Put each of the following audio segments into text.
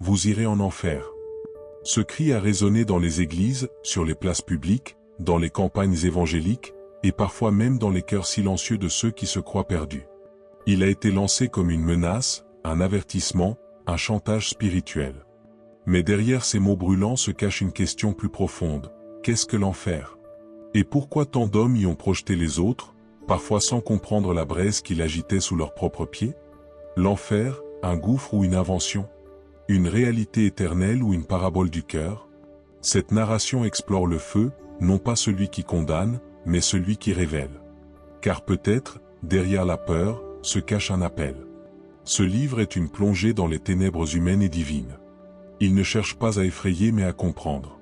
vous irez en enfer. Ce cri a résonné dans les églises, sur les places publiques, dans les campagnes évangéliques, et parfois même dans les cœurs silencieux de ceux qui se croient perdus. Il a été lancé comme une menace, un avertissement, un chantage spirituel. Mais derrière ces mots brûlants se cache une question plus profonde. Qu'est-ce que l'enfer? Et pourquoi tant d'hommes y ont projeté les autres, parfois sans comprendre la braise qui l'agitait sous leurs propres pieds? L'enfer, un gouffre ou une invention? Une réalité éternelle ou une parabole du cœur? Cette narration explore le feu, non pas celui qui condamne, mais celui qui révèle. Car peut-être, derrière la peur, se cache un appel. Ce livre est une plongée dans les ténèbres humaines et divines. Il ne cherche pas à effrayer mais à comprendre.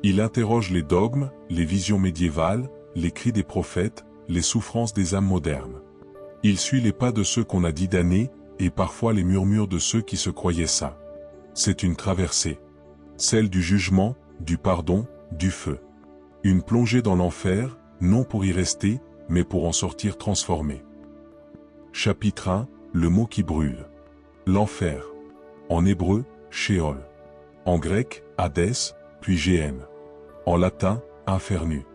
Il interroge les dogmes, les visions médiévales, les cris des prophètes, les souffrances des âmes modernes. Il suit les pas de ceux qu'on a dit damnés, et parfois les murmures de ceux qui se croyaient saints. C'est une traversée. Celle du jugement, du pardon, du feu. Une plongée dans l'enfer, non pour y rester, mais pour en sortir transformé. Chapitre 1, le mot qui brûle. L'enfer. En hébreu, Sheol. En grec, Hadès, puis Géhenne. En latin, Infernu.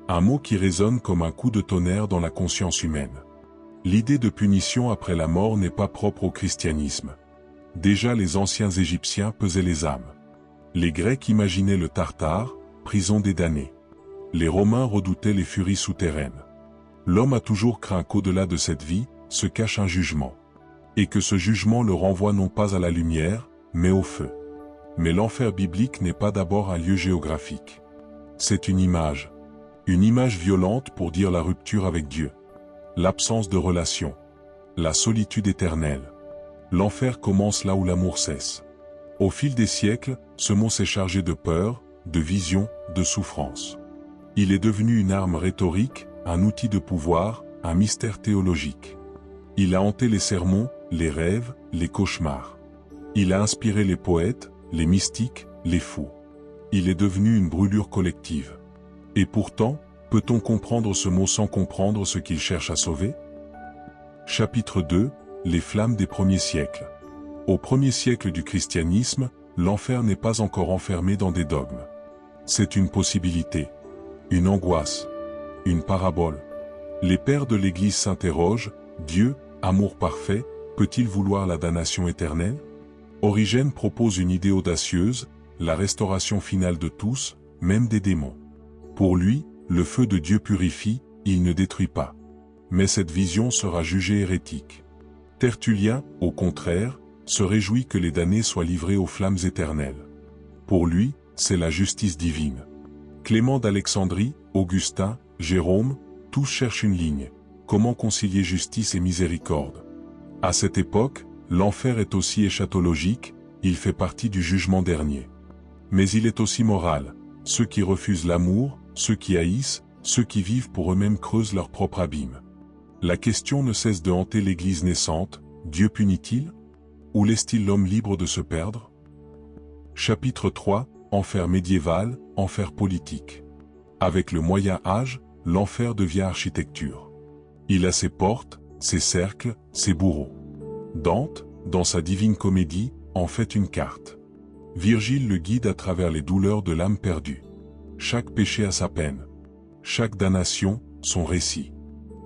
Un mot qui résonne comme un coup de tonnerre dans la conscience humaine. L'idée de punition après la mort n'est pas propre au christianisme. Déjà les anciens Égyptiens pesaient les âmes. Les Grecs imaginaient le Tartare, prison des damnés. Les Romains redoutaient les furies souterraines. L'homme a toujours craint qu'au-delà de cette vie, se cache un jugement. Et que ce jugement le renvoie non pas à la lumière, mais au feu. Mais l'enfer biblique n'est pas d'abord un lieu géographique. C'est une image. Une image violente pour dire la rupture avec Dieu. L'absence de relation. La solitude éternelle. L'enfer commence là où l'amour cesse. Au fil des siècles, ce mot s'est chargé de peur, de vision, de souffrance. Il est devenu une arme rhétorique, un outil de pouvoir, un mystère théologique. Il a hanté les sermons, les rêves, les cauchemars. Il a inspiré les poètes, les mystiques, les fous. Il est devenu une brûlure collective. Et pourtant, peut-on comprendre ce mot sans comprendre ce qu'il cherche à sauver? Chapitre 2, les flammes des premiers siècles. Au premier siècle du christianisme, l'enfer n'est pas encore enfermé dans des dogmes. C'est une possibilité, une angoisse, une parabole. Les pères de l'Église s'interrogent, Dieu, amour parfait, peut-il vouloir la damnation éternelle? Origène propose une idée audacieuse, la restauration finale de tous, même des démons. Pour lui, le feu de Dieu purifie, il ne détruit pas. Mais cette vision sera jugée hérétique. Tertullien, au contraire, se réjouit que les damnés soient livrés aux flammes éternelles. Pour lui, c'est la justice divine. Clément d'Alexandrie, Augustin, Jérôme, tous cherchent une ligne. Comment concilier justice et miséricorde? À cette époque, l'enfer est aussi eschatologique, il fait partie du jugement dernier. Mais il est aussi moral. Ceux qui refusent l'amour, ceux qui haïssent, ceux qui vivent pour eux-mêmes creusent leur propre abîme. La question ne cesse de hanter l'Église naissante, Dieu punit-il? Ou laisse-t-il l'homme libre de se perdre? Chapitre 3, enfer médiéval, enfer politique. Avec le Moyen Âge, l'enfer devient architecture. Il a ses portes, ses cercles, ses bourreaux. Dante, dans sa Divine Comédie, en fait une carte. Virgile le guide à travers les douleurs de l'âme perdue. Chaque péché a sa peine. Chaque damnation, son récit.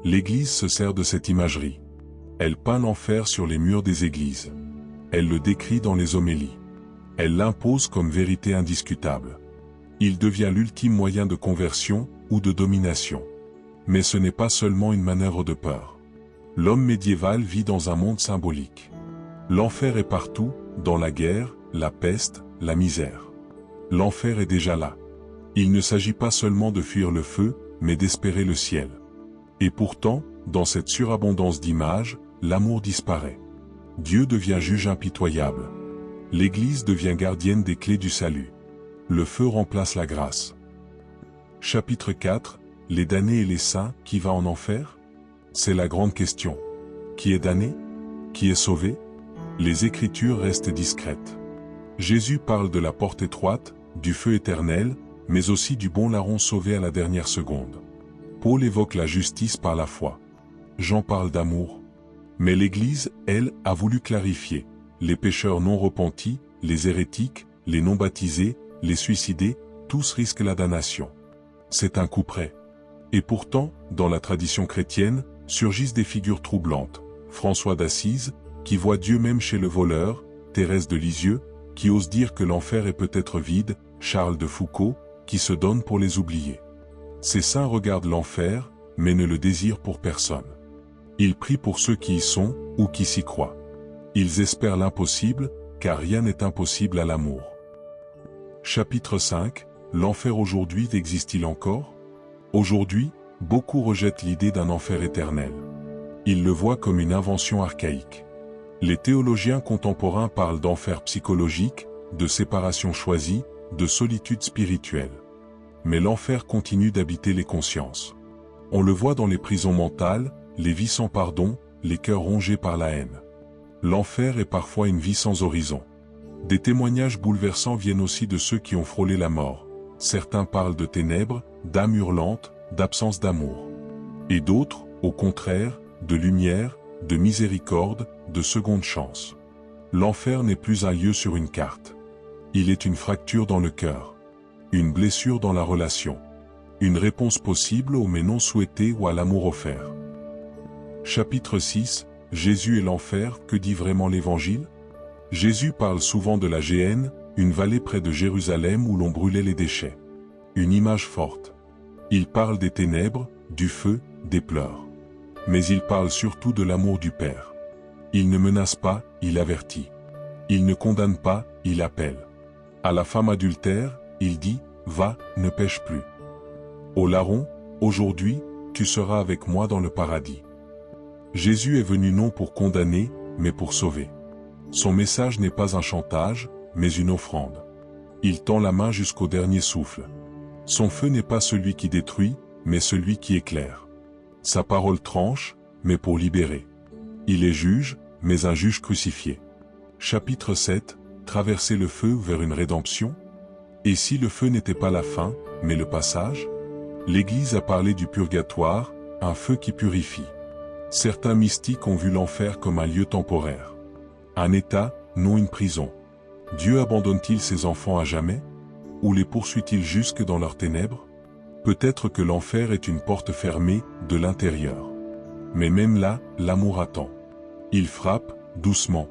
L'Église se sert de cette imagerie. Elle peint l'enfer sur les murs des églises. Elle le décrit dans les homélies. Elle l'impose comme vérité indiscutable. Il devient l'ultime moyen de conversion ou de domination. Mais ce n'est pas seulement une manœuvre de peur. L'homme médiéval vit dans un monde symbolique. L'enfer est partout, dans la guerre, la peste, la misère. L'enfer est déjà là. Il ne s'agit pas seulement de fuir le feu, mais d'espérer le ciel. Et pourtant, dans cette surabondance d'images, l'amour disparaît. Dieu devient juge impitoyable. L'Église devient gardienne des clés du salut. Le feu remplace la grâce. Chapitre 4, les damnés et les saints, qui va en enfer? C'est la grande question. Qui est damné? Qui est sauvé? Les Écritures restent discrètes. Jésus parle de la porte étroite, du feu éternel, mais aussi du bon larron sauvé à la dernière seconde. Paul évoque la justice par la foi. Jean parle d'amour. Mais l'Église, elle, a voulu clarifier. Les pécheurs non repentis, les hérétiques, les non-baptisés, les suicidés, tous risquent la damnation. C'est un coup près. Et pourtant, dans la tradition chrétienne, surgissent des figures troublantes. François d'Assise, qui voit Dieu même chez le voleur, Thérèse de Lisieux, qui ose dire que l'enfer est peut-être vide, Charles de Foucault, qui se donne pour les oublier. Ces saints regardent l'enfer, mais ne le désirent pour personne. Ils prient pour ceux qui y sont, ou qui s'y croient. Ils espèrent l'impossible, car rien n'est impossible à l'amour. Chapitre 5. L'enfer aujourd'hui existe-t-il encore? Aujourd'hui, beaucoup rejettent l'idée d'un enfer éternel. Ils le voient comme une invention archaïque. Les théologiens contemporains parlent d'enfer psychologique, de séparation choisie, de solitude spirituelle. Mais l'enfer continue d'habiter les consciences. On le voit dans les prisons mentales, les vies sans pardon, les cœurs rongés par la haine. L'enfer est parfois une vie sans horizon. Des témoignages bouleversants viennent aussi de ceux qui ont frôlé la mort. Certains parlent de ténèbres, d'âmes hurlantes, d'absence d'amour. Et d'autres, au contraire, de lumière, de miséricorde, de seconde chance. L'enfer n'est plus un lieu sur une carte. Il est une fracture dans le cœur. Une blessure dans la relation. Une réponse possible au mais non souhaité ou à l'amour offert. Chapitre 6. Jésus et l'enfer, que dit vraiment l'Évangile? Jésus parle souvent de la Géhenne, une vallée près de Jérusalem où l'on brûlait les déchets. Une image forte. Il parle des ténèbres, du feu, des pleurs. Mais il parle surtout de l'amour du Père. Il ne menace pas, il avertit. Il ne condamne pas, il appelle. À la femme adultère, il dit, « Va, ne pêche plus. » Au larron, « Aujourd'hui, tu seras avec moi dans le paradis. » Jésus est venu non pour condamner, mais pour sauver. Son message n'est pas un chantage, mais une offrande. Il tend la main jusqu'au dernier souffle. Son feu n'est pas celui qui détruit, mais celui qui éclaire. Sa parole tranche, mais pour libérer. Il est juge, mais un juge crucifié. Chapitre 7. Traverser le feu vers une rédemption? Et si le feu n'était pas la fin, mais le passage? L'Église a parlé du purgatoire, un feu qui purifie. Certains mystiques ont vu l'enfer comme un lieu temporaire. Un état, non une prison. Dieu abandonne-t-il ses enfants à jamais? Ou les poursuit-il jusque dans leurs ténèbres? Peut-être que l'enfer est une porte fermée, de l'intérieur. Mais même là, l'amour attend. Il frappe, doucement.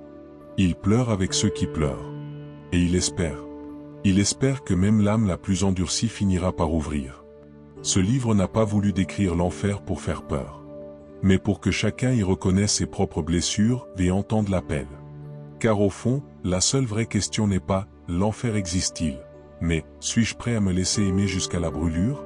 Il pleure avec ceux qui pleurent. Et il espère. Il espère que même l'âme la plus endurcie finira par ouvrir. Ce livre n'a pas voulu décrire l'enfer pour faire peur. Mais pour que chacun y reconnaisse ses propres blessures et entende l'appel. Car au fond, la seule vraie question n'est pas « l'enfer existe-t-il ?» mais « suis-je prêt à me laisser aimer jusqu'à la brûlure ?»